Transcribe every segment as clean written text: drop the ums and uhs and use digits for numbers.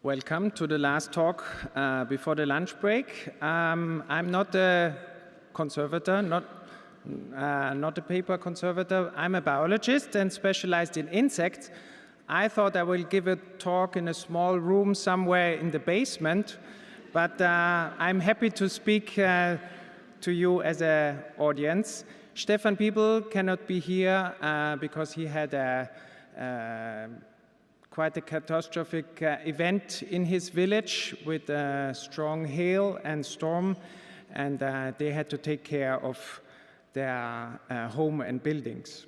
Welcome to the last talk before the lunch break. I'm not a conservator, not a paper conservator. I'm a biologist and specialized in insects. I thought I will give a talk in a small room somewhere in the basement, but I'm happy to speak to you as an audience. Stefan Biebl cannot be here because he had quite a catastrophic event in his village with strong hail and storm, and they had to take care of their home and buildings.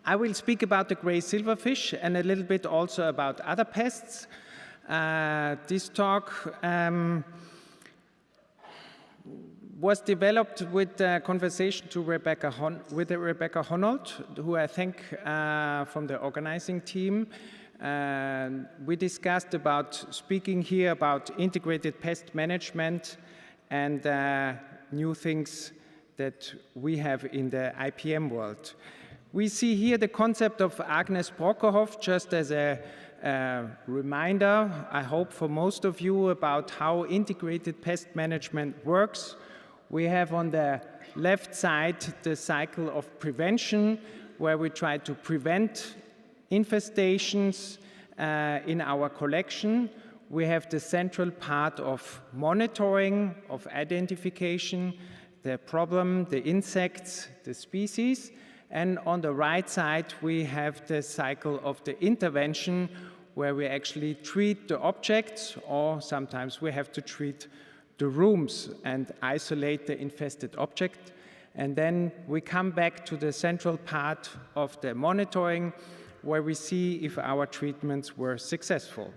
I will speak about the gray silverfish and a little bit also about other pests. This talk was developed with a conversation with Rebecca Honnold, who I thank from the organizing team. We discussed about speaking here about integrated pest management and new things that we have in the IPM world. We see here the concept of Agnes Brockerhoff just as a reminder, I hope for most of you, about how integrated pest management works. We have on the left side the cycle of prevention, where we try to prevent infestations in our collection. We have the central part of monitoring, of identification, the problem, the insects, the species. And on the right side, we have the cycle of the intervention, where we actually treat the objects, or sometimes we have to treat the rooms and isolate the infested object. And then we come back to the central part of the monitoring, where we see if our treatments were successful.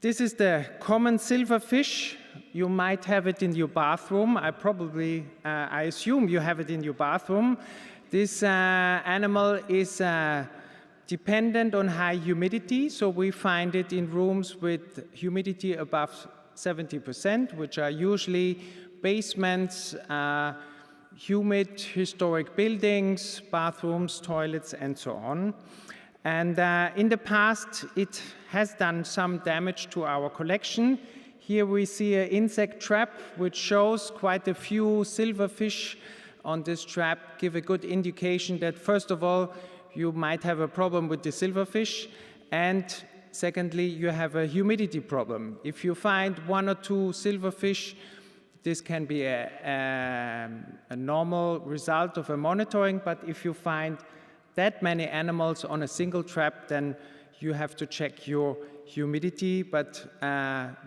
This is the common silverfish. You might have it in your bathroom. I assume you have it in your bathroom. This animal is dependent on high humidity, so we find it in rooms with humidity above 70%, which are usually basements, humid historic buildings, bathrooms, toilets, and so on. And in the past, it has done some damage to our collection. Here we see an insect trap, which shows quite a few silverfish on this trap, give a good indication that, first of all, you might have a problem with the silverfish, and secondly, you have a humidity problem. If you find one or two silverfish, this can be a normal result of a monitoring, but if you find that many animals on a single trap, then you have to check your humidity, but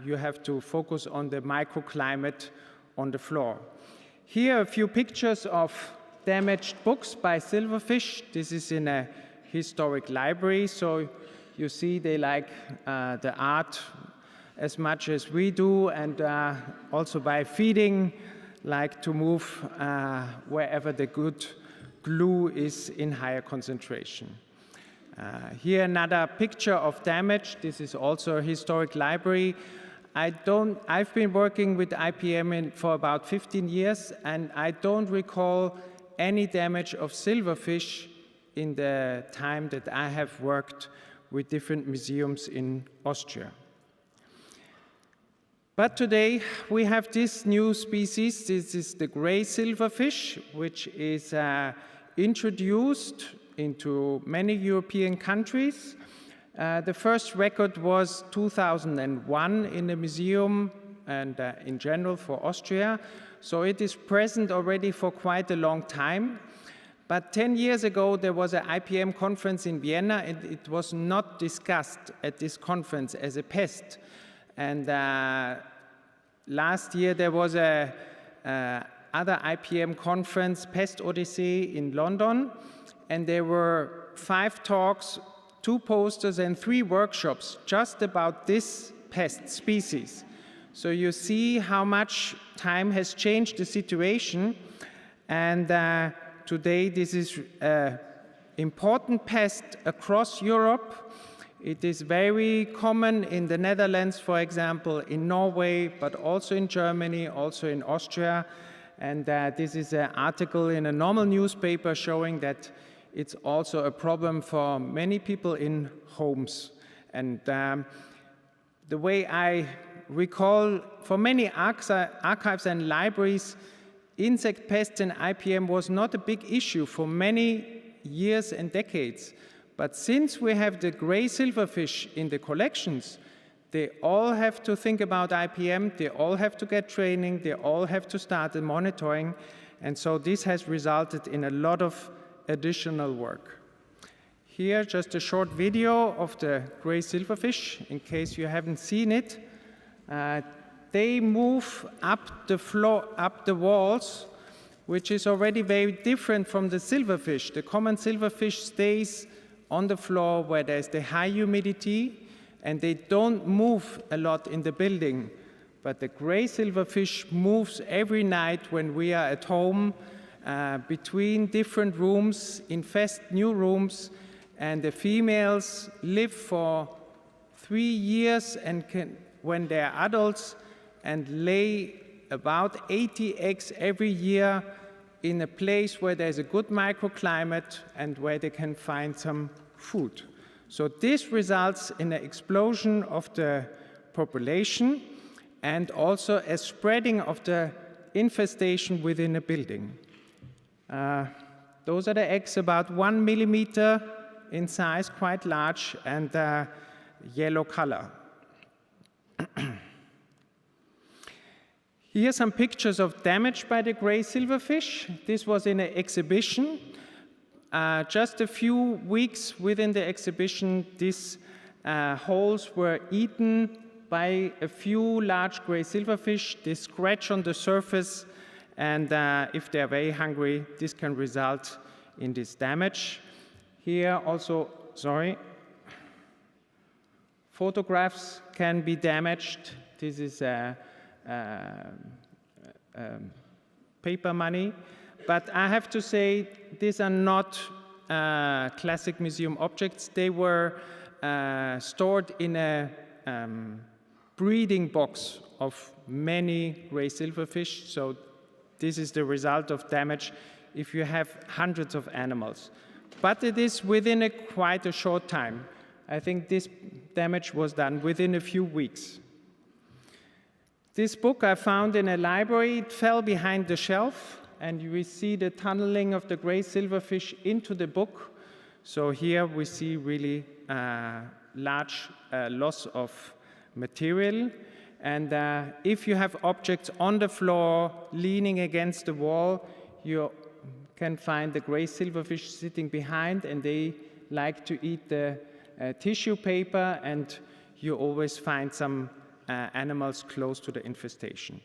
you have to focus on the microclimate on the floor. Here are a few pictures of damaged books by silverfish. This is in a historic library, so you see they like the art as much as we do, and also by feeding, like to move wherever the good glue is in higher concentration. Here another picture of damage. This is also a historic library. I've been working with IPM for about 15 years, and I don't recall any damage of silverfish in the time that I have worked with different museums in Austria. But today we have this new species. This is the gray silverfish, which is introduced into many European countries. The first record was 2001 in a museum and in general for Austria. So it is present already for quite a long time. But 10 years ago, there was an IPM conference in Vienna, and it was not discussed at this conference as a pest. And last year, there was a other IPM conference, Pest Odyssey in London, and there were 5 talks, 2 posters, and 3 workshops just about this pest species. So you see how much time has changed the situation, and today this is an important pest across Europe. It is very common in the Netherlands, for example, in Norway, but also in Germany, also in Austria. And this is an article in a normal newspaper showing that it's also a problem for many people in homes And the way I recall, for many archives and libraries, insect pests and IPM was not a big issue for many years and decades. But since we have the gray silverfish in the collections, they all have to think about IPM, they all have to get training, they all have to start the monitoring, and so this has resulted in a lot of additional work. Here, just a short video of the gray silverfish, in case you haven't seen it. They move up the floor, up the walls, which is already very different from the silverfish. The common silverfish stays on the floor where there's the high humidity, and they don't move a lot in the building. But the gray silverfish moves every night when we are at home, between different rooms, infest new rooms, and the females live for 3 years and when they're adults, and lay about 80 eggs every year in a place where there's a good microclimate and where they can find some food. So this results in an explosion of the population and also a spreading of the infestation within a building. Those are the eggs about 1 millimeter in size, quite large, and yellow color. Here are some pictures of damage by the gray silverfish. This was in an exhibition. Just a few weeks within the exhibition, these holes were eaten by a few large gray silverfish. They scratch on the surface, and if they're very hungry, this can result in this damage. Here also, photographs can be damaged. This is paper money. But I have to say, these are not classic museum objects. They were stored in a breeding box of many gray silverfish. So this is the result of damage if you have hundreds of animals. But it is within quite a short time. I think this damage was done within a few weeks. This book I found in a library. It fell behind the shelf, and you will see the tunneling of the gray silverfish into the book. So here we see really large loss of material. And if you have objects on the floor leaning against the wall, you can find the gray silverfish sitting behind, and they like to eat the tissue paper, and you always find some animals close to the infestation.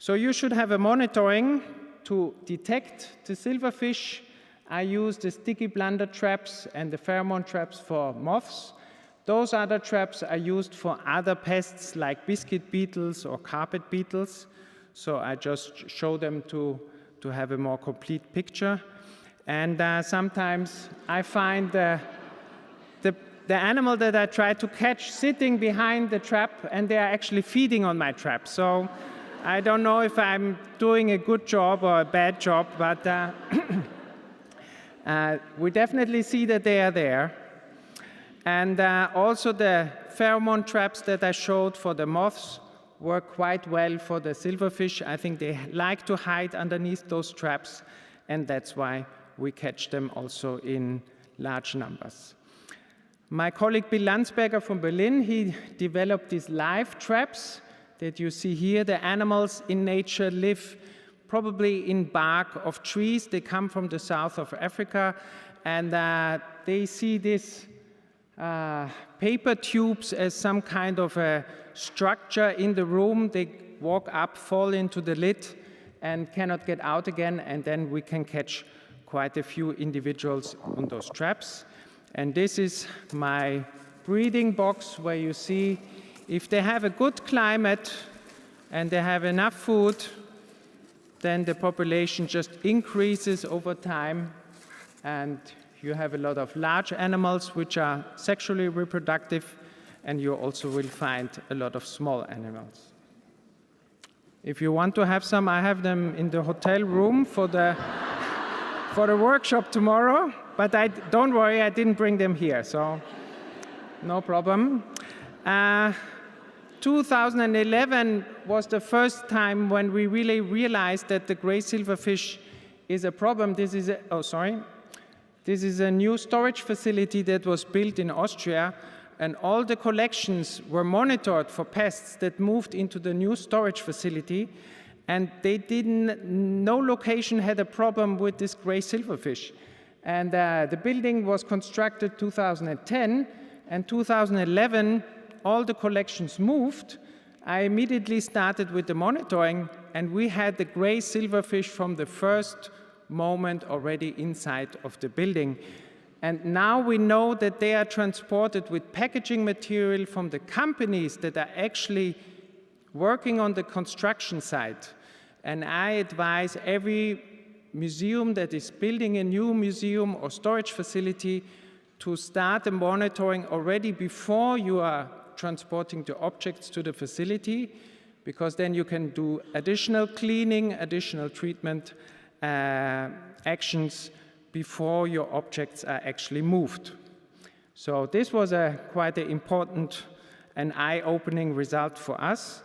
So you should have a monitoring to detect the silverfish. I use the sticky blunder traps and the pheromone traps for moths. Those other traps are used for other pests like biscuit beetles or carpet beetles. So I just show them to have a more complete picture. And sometimes I find the animal that I try to catch sitting behind the trap, and they are actually feeding on my trap. So I don't know if I'm doing a good job or a bad job, but we definitely see that they are there. And also the pheromone traps that I showed for the moths work quite well for the silverfish. I think they like to hide underneath those traps, and that's why we catch them also in large numbers. My colleague Bill Landsberger from Berlin, he developed these live traps that you see here. The animals in nature live probably in bark of trees. They come from the south of Africa, and they see these paper tubes as some kind of a structure in the room. They walk up, fall into the lid, and cannot get out again, and then we can catch quite a few individuals on those traps. And this is my breeding box, where you see if they have a good climate and they have enough food, then the population just increases over time, and you have a lot of large animals which are sexually reproductive, and you also will find a lot of small animals. If you want to have some, I have them in the hotel room for the workshop tomorrow, but don't worry, I didn't bring them here. So No problem. 2011 was the first time when we really realized that the gray silverfish is a problem. This is a new storage facility that was built in Austria, and all the collections were monitored for pests that moved into the new storage facility, and no location had a problem with this gray silverfish. And the building was constructed 2010, and 2011, all the collections moved. I immediately started with the monitoring, and we had the gray silverfish from the first moment already inside of the building. And now we know that they are transported with packaging material from the companies that are actually working on the construction site. And I advise every museum that is building a new museum or storage facility to start the monitoring already before you are transporting the objects to the facility, because then you can do additional cleaning, additional treatment actions before your objects are actually moved. So this was quite an important and eye-opening result for us.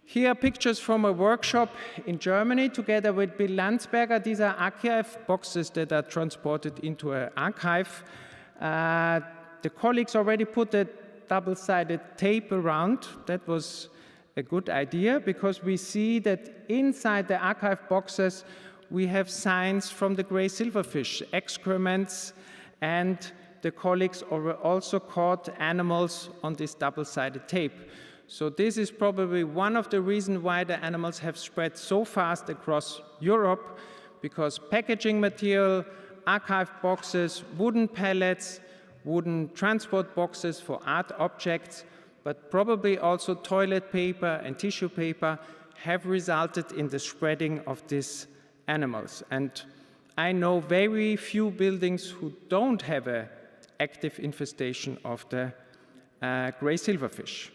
Here are pictures from a workshop in Germany together with Bill Landsberger. These are archive boxes that are transported into an archive. The colleagues already put a double-sided tape around. That was a good idea, because we see that inside the archive boxes we have signs from the gray silverfish, excrements, and the colleagues also caught animals on this double-sided tape. So this is probably one of the reasons why the animals have spread so fast across Europe, because packaging material, archive boxes, wooden pallets, wooden transport boxes for art objects, but probably also toilet paper and tissue paper have resulted in the spreading of these animals. And I know very few buildings who don't have an active infestation of the gray silverfish.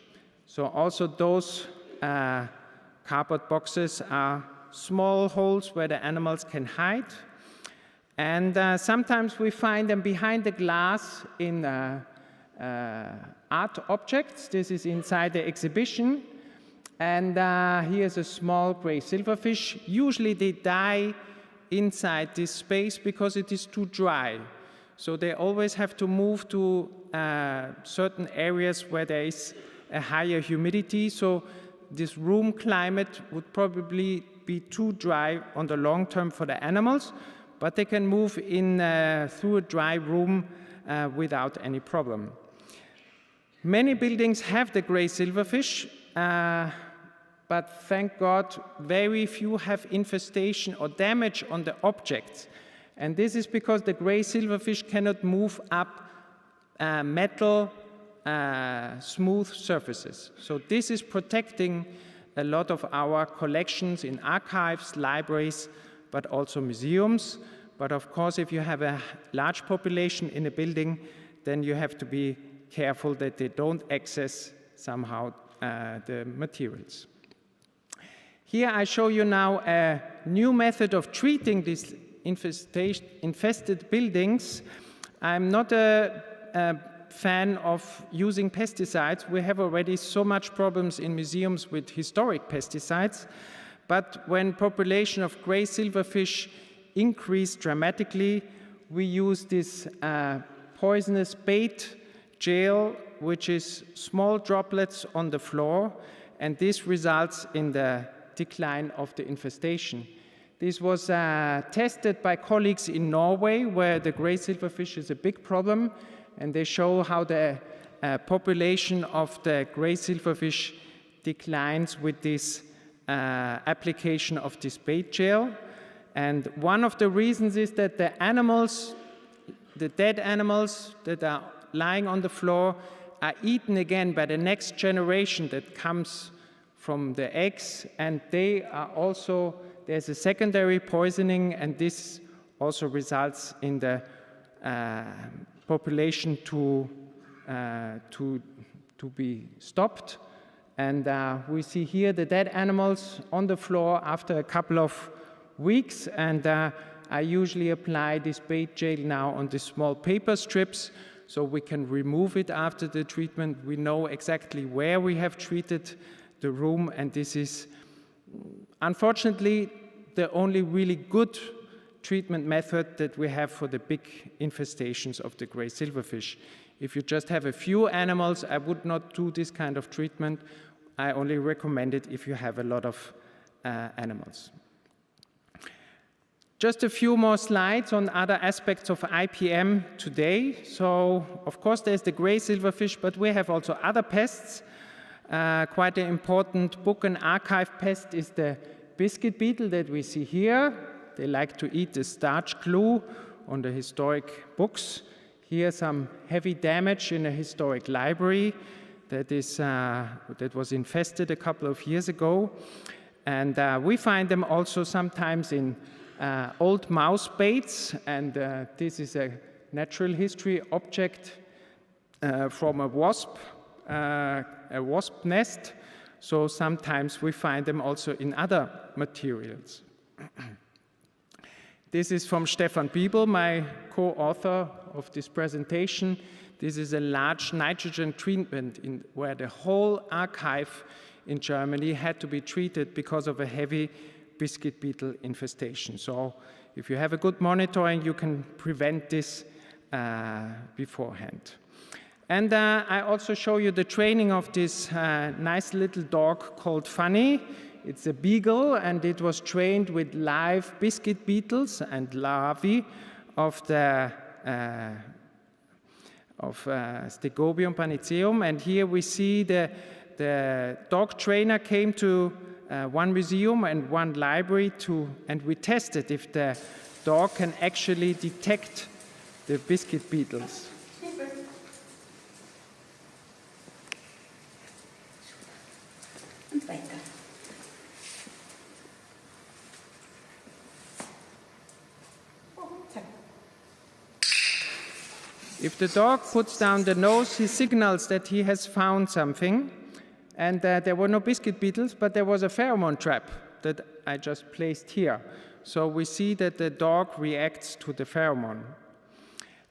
So also those cardboard boxes are small holes where the animals can hide. And sometimes we find them behind the glass in art objects. This is inside the exhibition. And here's a small gray silverfish. Usually they die inside this space because it is too dry. So they always have to move to certain areas where there is a higher humidity. So this room climate would probably be too dry on the long term for the animals, but they can move in through a dry room without any problem. Many buildings have the gray silverfish, but thank God, very few have infestation or damage on the objects. And this is because the gray silverfish cannot move up metal, smooth surfaces. So this is protecting a lot of our collections in archives, libraries, but also museums. But of course, if you have a large population in a building, then you have to be careful that they don't access somehow the materials. Here I show you now a new method of treating these infested buildings. I'm not a fan of using pesticides. We have already so much problems in museums with historic pesticides. But when population of gray silverfish increase dramatically, we use this poisonous bait gel, which is small droplets on the floor, and this results in the decline of the infestation. This was tested by colleagues in Norway, where the gray silverfish is a big problem, and they show how the population of the gray silverfish declines with this application of this bait gel. And one of the reasons is that the animals, the dead animals that are lying on the floor, are eaten again by the next generation that comes from the eggs, and they are also, there's a secondary poisoning, and this also results in the population to be stopped. And we see here the dead animals on the floor after a couple of weeks, and I usually apply this bait gel now on the small paper strips so we can remove it after the treatment. We know exactly where we have treated the room, and this is, unfortunately, the only really good treatment method that we have for the big infestations of the gray silverfish. If you just have a few animals, I would not do this kind of treatment. I only recommend it if you have a lot of animals. Just a few more slides on other aspects of IPM today. So, of course, there's the gray silverfish, but we have also other pests. Quite an important book and archive pest is the biscuit beetle that we see here. They like to eat the starch glue on the historic books. Here some heavy damage in a historic library that was infested a couple of years ago. And we find them also sometimes in old mouse baits, and this is a natural history object from a wasp nest. So sometimes we find them also in other materials. This is from Stefan Biebl, my co-author of this presentation. This is a large nitrogen treatment where the whole archive in Germany had to be treated because of a heavy biscuit beetle infestation. So if you have a good monitoring, you can prevent this beforehand. And I also show you the training of this nice little dog called Funny. It's a beagle, and it was trained with live biscuit beetles and larvae of the Stegobium paniceum. And here we see the dog trainer came to one museum and one library and we tested if the dog can actually detect the biscuit beetles. If the dog puts down the nose, he signals that he has found something. And there were no biscuit beetles, but there was a pheromone trap that I just placed here. So we see that the dog reacts to the pheromone.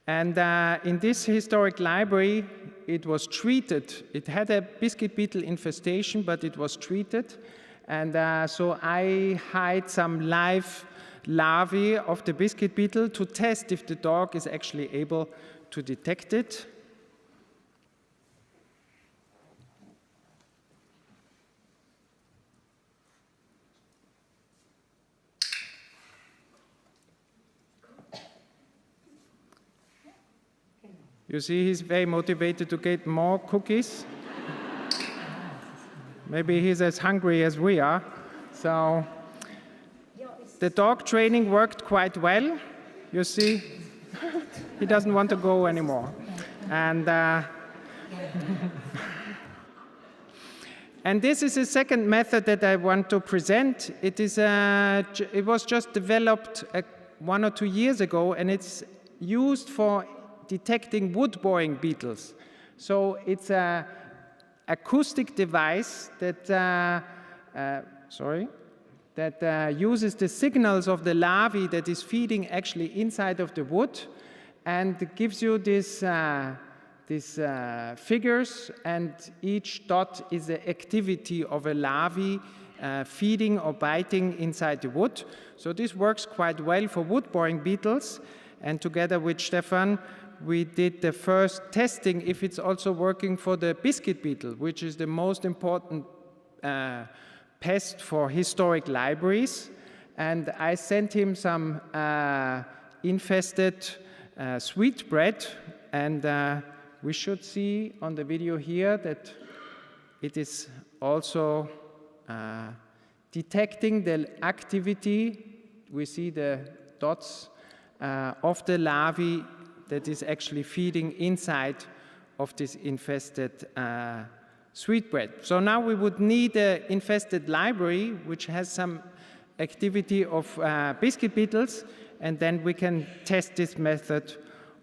And in this historic library, it was treated. It had a biscuit beetle infestation, but it was treated. And so I hide some live larvae of the biscuit beetle to test if the dog is actually able to detect it. You see, he's very motivated to get more cookies. Maybe he's as hungry as we are. So the dog training worked quite well. You see, he doesn't want to go anymore. And this is a second method that I want to present. It was just developed 1 or 2 years ago, and it's used for detecting wood-boring beetles. So it's an acoustic device that, uses the signals of the larvae that is feeding actually inside of the wood, and gives you these figures, and each dot is the activity of a larvae feeding or biting inside the wood. So this works quite well for wood-boring beetles, and together with Stefan, we did the first testing if it's also working for the biscuit beetle, which is the most important pest for historic libraries. And I sent him some infested sweetbread, and we should see on the video here that it is also detecting the activity. We see the dots of the larvae that is actually feeding inside of this infested sweetbread. So now we would need an infested library which has some activity of biscuit beetles, and then we can test this method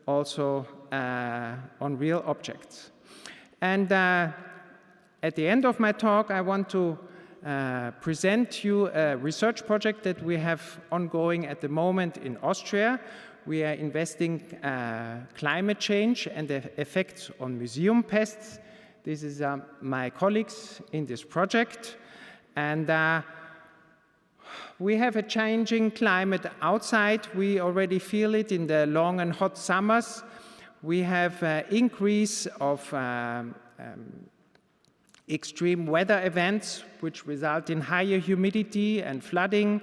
also on real objects. And at the end of my talk, I want to present you a research project that we have ongoing at the moment in Austria, we are investing climate change and the effects on museum pests. This is my colleagues in this project. And we have a changing climate outside. We already feel it in the long and hot summers. We have an increase of extreme weather events, which result in higher humidity and flooding.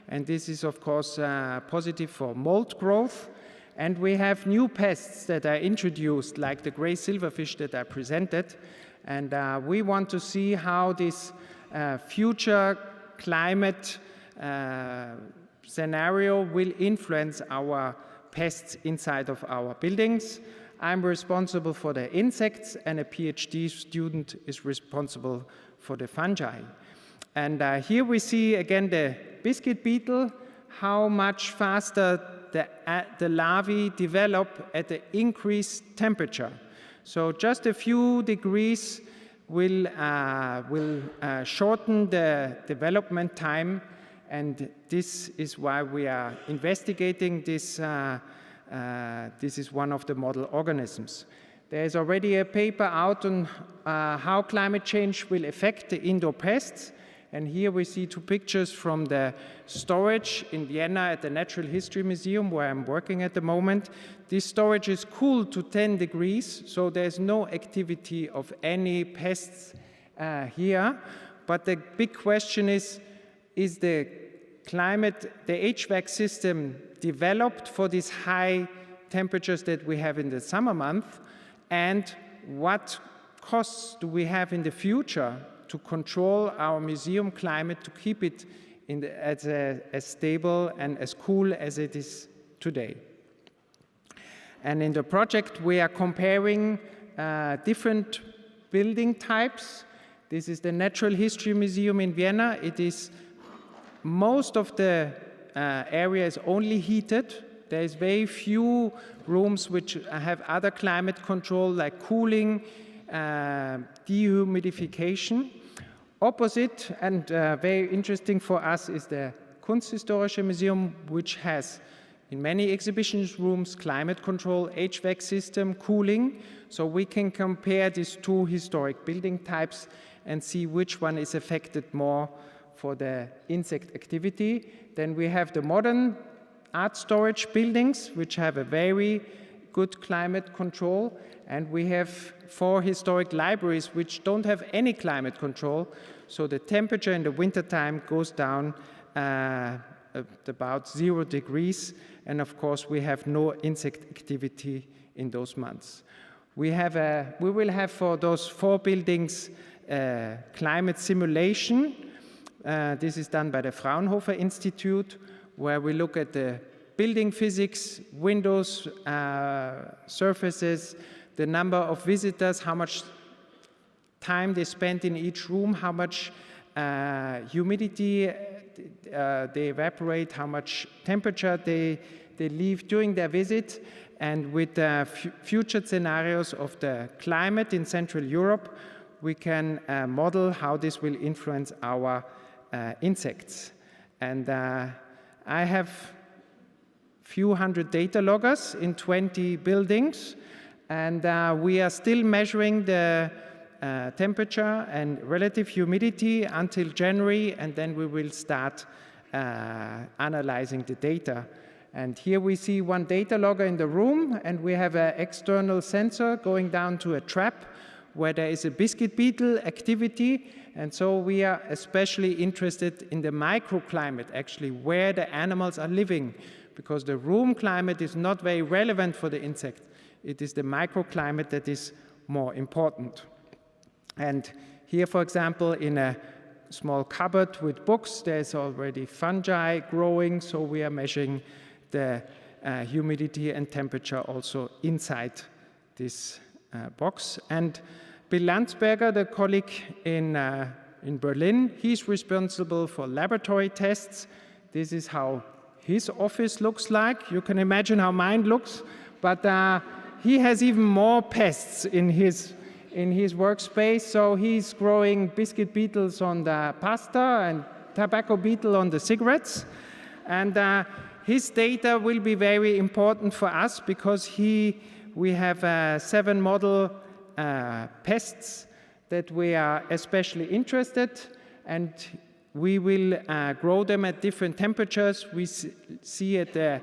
And this is, of course, positive for mold growth. And we have new pests that are introduced, like the gray silverfish that I presented. And we want to see how this future climate scenario will influence our pests inside of our buildings. I'm responsible for the insects, and a PhD student is responsible for the fungi. And here we see again the biscuit beetle, how much faster the larvae develop at the increased temperature. So just a few degrees will shorten the development time, and this is why we are investigating this. This is one of the model organisms. There is already a paper out on how climate change will affect the indoor pests. And here we see two pictures from the storage in Vienna at the Natural History Museum, where I'm working at the moment. This storage is cooled to 10 degrees, so there's no activity of any pests here. But the big question is the climate, the HVAC system developed for these high temperatures that we have in the summer month, and what costs do we have in the future to control our museum climate to keep it as stable and as cool as it is today. And in the project, we are comparing different building types. This is the Natural History Museum in Vienna. It is most of the area is only heated. There is very few rooms which have other climate control, like cooling, dehumidification. Opposite, and very interesting for us, is the Kunsthistorische Museum, which has in many exhibition rooms climate control, HVAC system, cooling. So we can compare these two historic building types and see which one is affected more for the insect activity. Then we have the modern art storage buildings, which have a very good climate control. And we have 4 historic libraries which don't have any climate control. So the temperature in the wintertime goes down about 0 degrees. And of course, we have no insect activity in those months. We will have for those 4 buildings climate simulation. This is done by the Fraunhofer Institute, where we look at the building physics, windows, surfaces, the number of visitors, how much time they spend in each room, how much humidity they evaporate, how much temperature they leave during their visit, and with future scenarios of the climate in Central Europe, we can model how this will influence our insects. And I have few hundred data loggers in 20 buildings, and we are still measuring the temperature and relative humidity until January, and then we will start analyzing the data. And here we see one data logger in the room, and we have an external sensor going down to a trap where there is a biscuit beetle activity. And so we are especially interested in the microclimate, actually, where the animals are living, because the room climate is not very relevant for the insect. It is the microclimate that is more important. And here, for example, in a small cupboard with books, there's already fungi growing, so we are measuring the humidity and temperature also inside this box. And Bill Landsberger, the colleague in Berlin, he's responsible for laboratory tests. This is how his office looks like. You can imagine how mine looks, but he has even more pests in his workspace. So he's growing biscuit beetles on the pasta and tobacco beetle on the cigarettes. And his data will be very important for us because we have 7 model pests that we are especially interested, and we will grow them at different temperatures. We see at the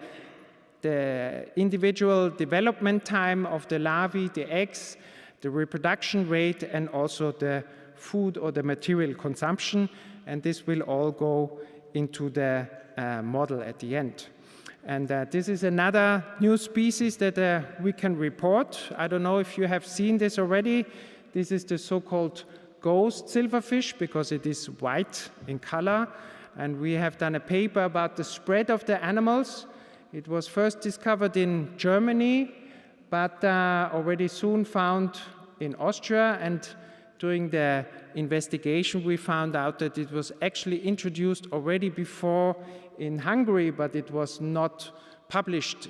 individual development time of the larvae, the eggs, the reproduction rate, and also the food or the material consumption. And this will all go into the model at the end. And this is another new species that we can report. I don't know if you have seen this already. This is the so-called ghost silverfish because it is white in color. And we have done a paper about the spread of the animals. It was first discovered in Germany, but already soon found in Austria. And during the investigation, we found out that it was actually introduced already before in Hungary, but it was not published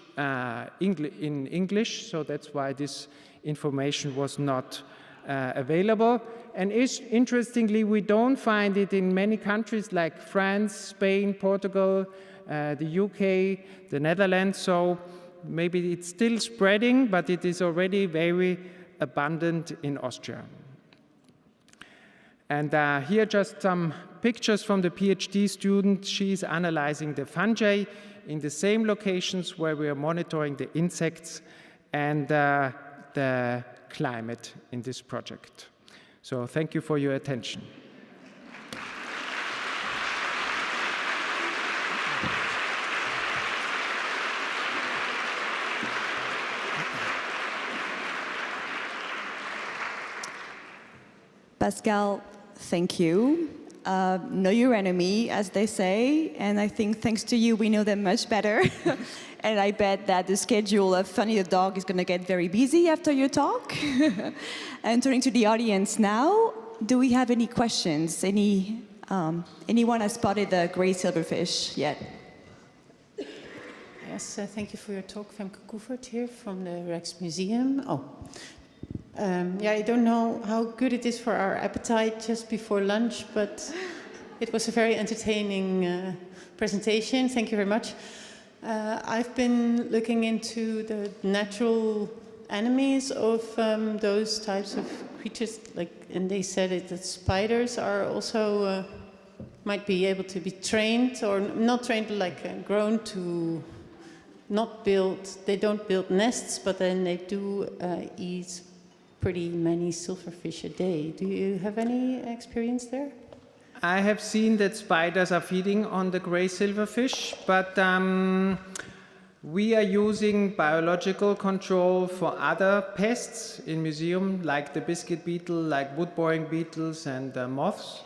in English, so that's why this information was not available. And interestingly, we don't find it in many countries like France, Spain, Portugal, the UK, the Netherlands, so maybe it's still spreading, but it is already very abundant in Austria. And here just some pictures from the PhD student. She's analyzing the fungi in the same locations where we are monitoring the insects and the climate in this project. So thank you for your attention. Pascal, thank you. Know your enemy, as they say, and I think thanks to you, we know them much better. And I bet that the schedule of Funny the Dog is going to get very busy after your talk. And turning to the audience now, do we have any questions? Anyone has spotted the gray silverfish yet? Yes, thank you for your talk, Femke Koevert here from the Rijksmuseum. Yeah, I don't know how good it is for our appetite just before lunch, but it was a very entertaining presentation. Thank you very much. I've been looking into the natural enemies of those types of creatures, and they said that spiders are also might be able to be trained, or not trained, but grown to not build. They don't build nests, but then they do eat pretty many silverfish a day. Do you have any experience there? I have seen that spiders are feeding on the gray silverfish, but we are using biological control for other pests in museum, like the biscuit beetle, like wood-boring beetles and moths.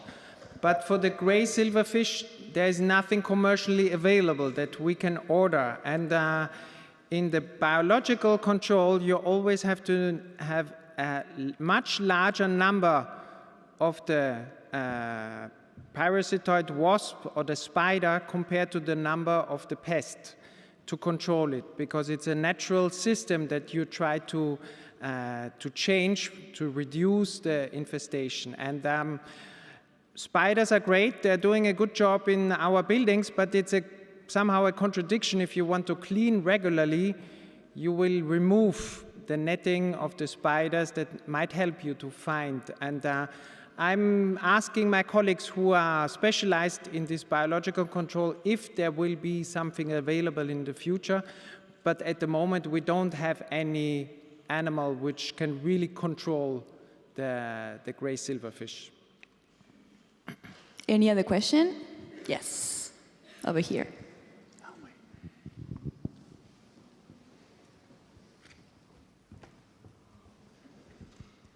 But for the gray silverfish, there is nothing commercially available that we can order. And in the biological control, you always have to have a much larger number of the parasitoid wasp or the spider compared to the number of the pest to control it, because it's a natural system that you try to change to reduce the infestation. And spiders are great. They're doing a good job in our buildings, but it's somehow a contradiction. If you want to clean regularly, you will remove the netting of the spiders that might help you to find. And I'm asking my colleagues who are specialized in this biological control if there will be something available in the future. But at the moment, we don't have any animal which can really control the gray silverfish. Any other question? Yes, over here.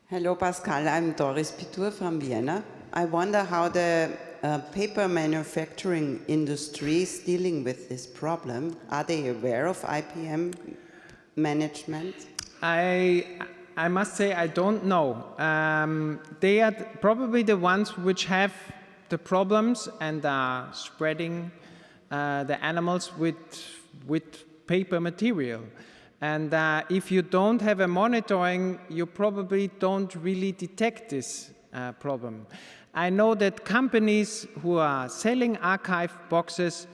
Hello, Pascal. I'm Doris Pitur from Vienna. I wonder how the paper manufacturing industry is dealing with this problem. Are they aware of IPM management? I must say I don't know. They are probably the ones which have the problems and are spreading the animals with paper material. And if you don't have a monitoring, you probably don't really detect this problem. I know that companies who are selling archive boxes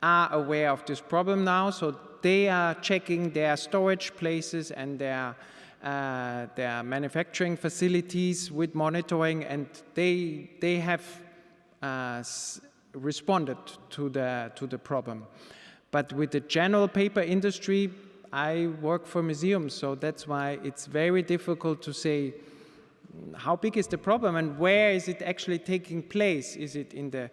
are aware of this problem now, so they are checking their storage places and their manufacturing facilities with monitoring, and they have responded to the problem. But with the general paper industry, I work for museums, so that's why it's very difficult to say how big is the problem and where is it actually taking place. Is it in the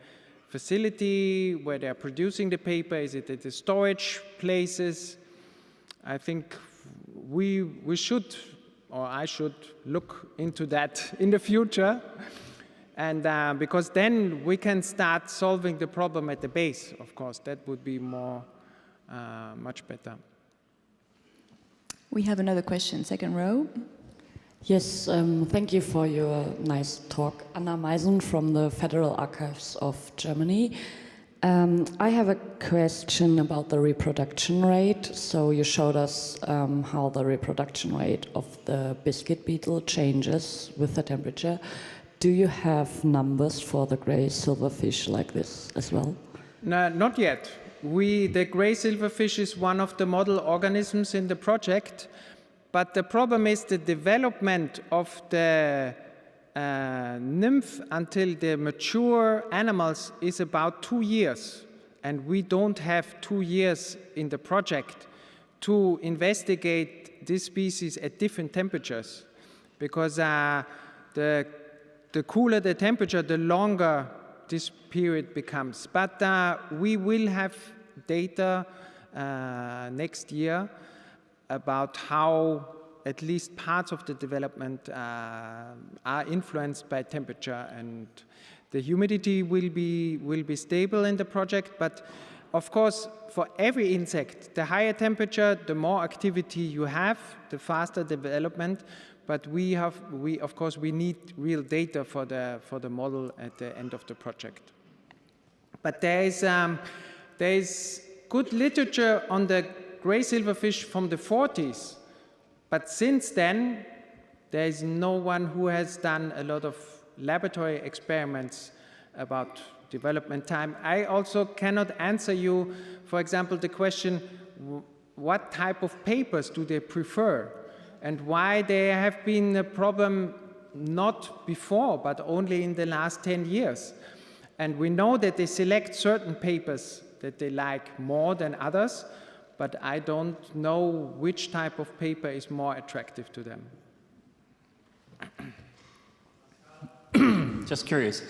facility where they're producing the paper? Is it at the storage places? I think we should, or I should, look into that in the future, and because then we can start solving the problem at the base. Of course, that would be much better. We have another question, second row. Yes, thank you for your nice talk. Anna Meisen from the Federal Archives of Germany. I have a question about the reproduction rate. So you showed us how the reproduction rate of the biscuit beetle changes with the temperature. Do you have numbers for the gray silverfish like this as well? No, not yet. The gray silverfish is one of the model organisms in the project, but the problem is the development of the nymph until the mature animals is about 2 years, and we don't have 2 years in the project to investigate this species at different temperatures, because the cooler the temperature, the longer this period becomes. But we will have data next year about how at least parts of the development are influenced by temperature, and the humidity will be stable in the project. But of course, for every insect, the higher temperature, the more activity you have, the faster development. But we of course need real data for the model at the end of the project. But there is good literature on the gray silverfish from the 40s. But since then, there is no one who has done a lot of laboratory experiments about development time. I also cannot answer you, for example, the question, what type of papers do they prefer? And why there have been a problem not before, but only in the last 10 years. And we know that they select certain papers that they like more than others, but I don't know which type of paper is more attractive to them. Just curious,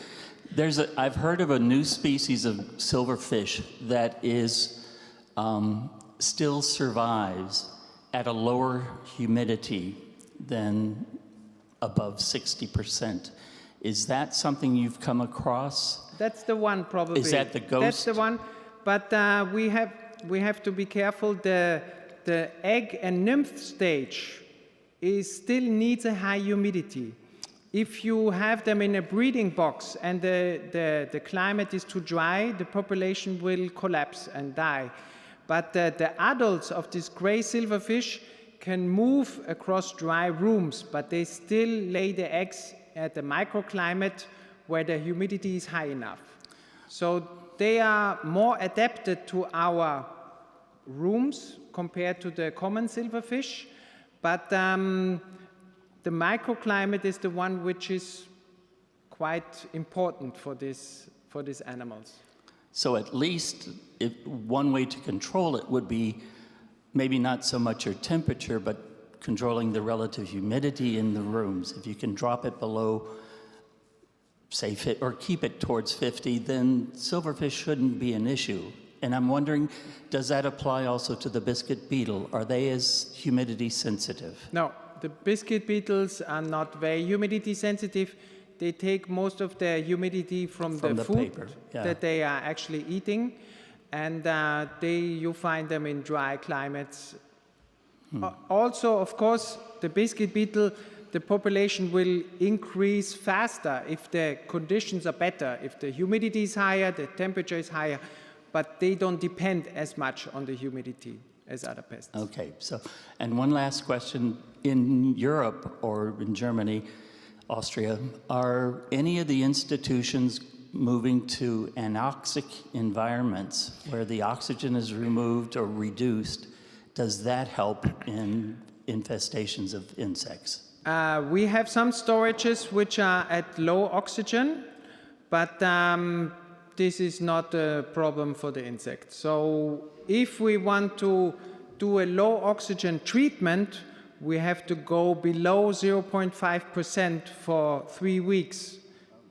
I've heard of a new species of silverfish that still survives at a lower humidity than above 60%. Is that something you've come across? That's the one, probably. Is that the ghost? That's the one, but we have to be careful. The egg and nymph stage still needs a high humidity. If you have them in a breeding box and the climate is too dry, the population will collapse and die. But the adults of this gray silverfish can move across dry rooms, but they still lay the eggs at the microclimate where the humidity is high enough. So they are more adapted to our rooms compared to the common silverfish, but the microclimate is the one which is quite important for these animals. So at least one way to control it would be maybe not so much your temperature, but controlling the relative humidity in the rooms. If you can drop it below, say, or keep it towards 50, then silverfish shouldn't be an issue. And I'm wondering, does that apply also to the biscuit beetle? Are they as humidity sensitive? No, the biscuit beetles are not very humidity sensitive. They take most of their humidity from the food paper, yeah, that they are actually eating, and you find them in dry climates. Also, of course, the biscuit beetle, the population will increase faster if the conditions are better, if the humidity is higher, the temperature is higher, but they don't depend as much on the humidity as other pests. Okay, and one last question. In Europe or in Germany, Austria, are any of the institutions moving to anoxic environments where the oxygen is removed or reduced, does that help in infestations of insects? We have some storages which are at low oxygen, but this is not a problem for the insects. So if we want to do a low oxygen treatment, we have to go below 0.5% for 3 weeks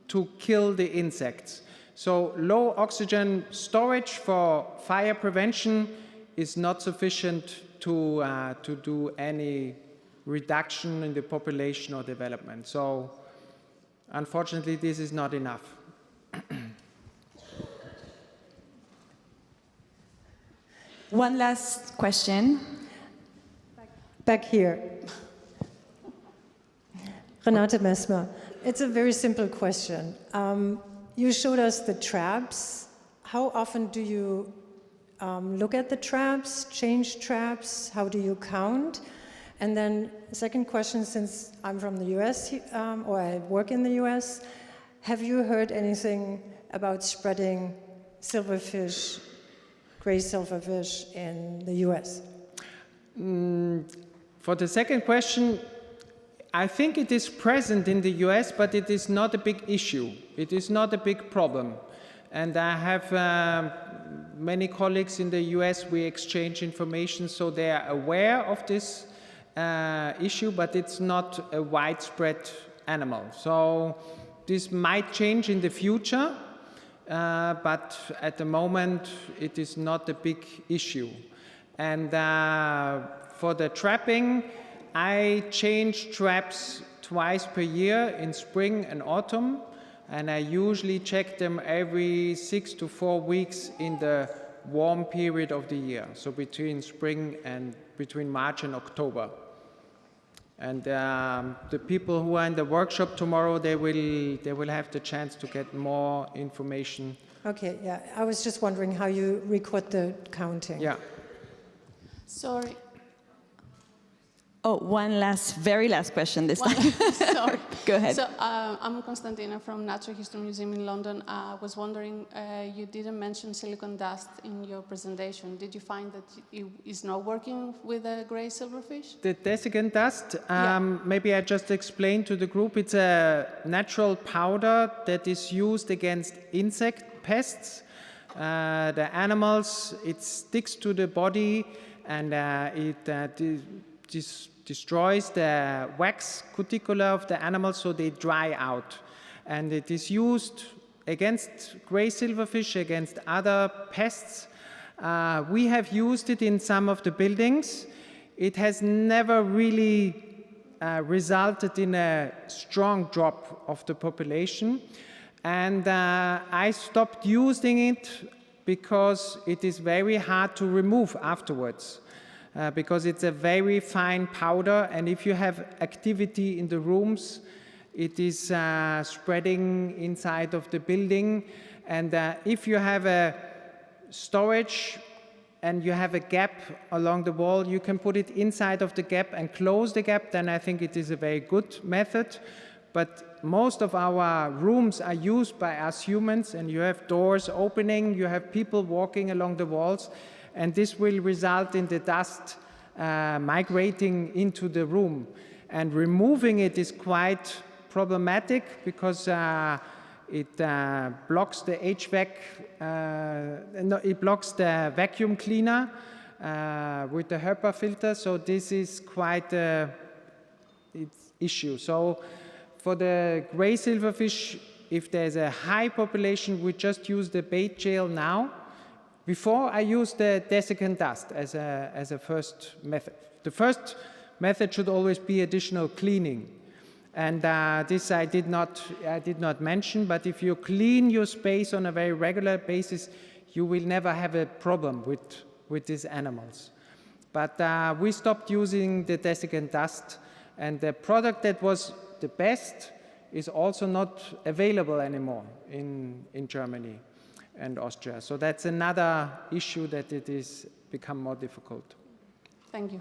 to kill the insects. So low oxygen storage for fire prevention is not sufficient to do any reduction in the population or development. So unfortunately, this is not enough. One last question. Back here. Renate Messmer. It's a very simple question. You showed us the traps. How often do you look at the traps, change traps? How do you count? And then second question, since I'm from the US, or I work in the US, have you heard anything about spreading silverfish, gray silverfish in the US? For the second question, I think it is present in the US, but it is not a big issue. It is not a big problem. And I have many colleagues in the US, we exchange information, so they are aware of this issue, but it's not a widespread animal. So this might change in the future, but at the moment it is not a big issue. And for the trapping, I change traps twice per year in spring and autumn, and I usually check them every 6 to 4 weeks in the warm period of the year, so between spring and between March and October. And the people who are in the workshop tomorrow, they will have the chance to get more information. Okay, yeah. I was just wondering how you record the counting. Yeah. Sorry. Oh, one very last question this time. Sorry. Go ahead. So I'm Constantina from Natural History Museum in London. I was wondering, you didn't mention silicon dust in your presentation. Did you find that it is not working with a gray silverfish? The desiccant dust, maybe I just explained to the group, it's a natural powder that is used against insect pests. The animals, it sticks to the body and it destroys the wax cuticula of the animals, so they dry out. And it is used against gray silverfish, against other pests. We have used it in some of the buildings. It has never really resulted in a strong drop of the population. And I stopped using it because it is very hard to remove afterwards. Because it's a very fine powder, and if you have activity in the rooms, it is spreading inside of the building. And if you have a storage and you have a gap along the wall, you can put it inside of the gap and close the gap, then I think it is a very good method. But most of our rooms are used by us humans, and you have doors opening, you have people walking along the walls, and this will result in the dust migrating into the room. And removing it is quite problematic because it blocks the HVAC, it blocks the vacuum cleaner with the HEPA filter, so this is quite an issue. So for the gray silverfish, if there's a high population, we just use the bait gel now. Before, I used the desiccant dust as a first method. The first method should always be additional cleaning. And this I did not mention, but if you clean your space on a very regular basis, you will never have a problem with these animals. But we stopped using the desiccant dust, and the product that was the best is also not available anymore in Germany and Austria. So that's another issue that it is become more difficult. Thank you.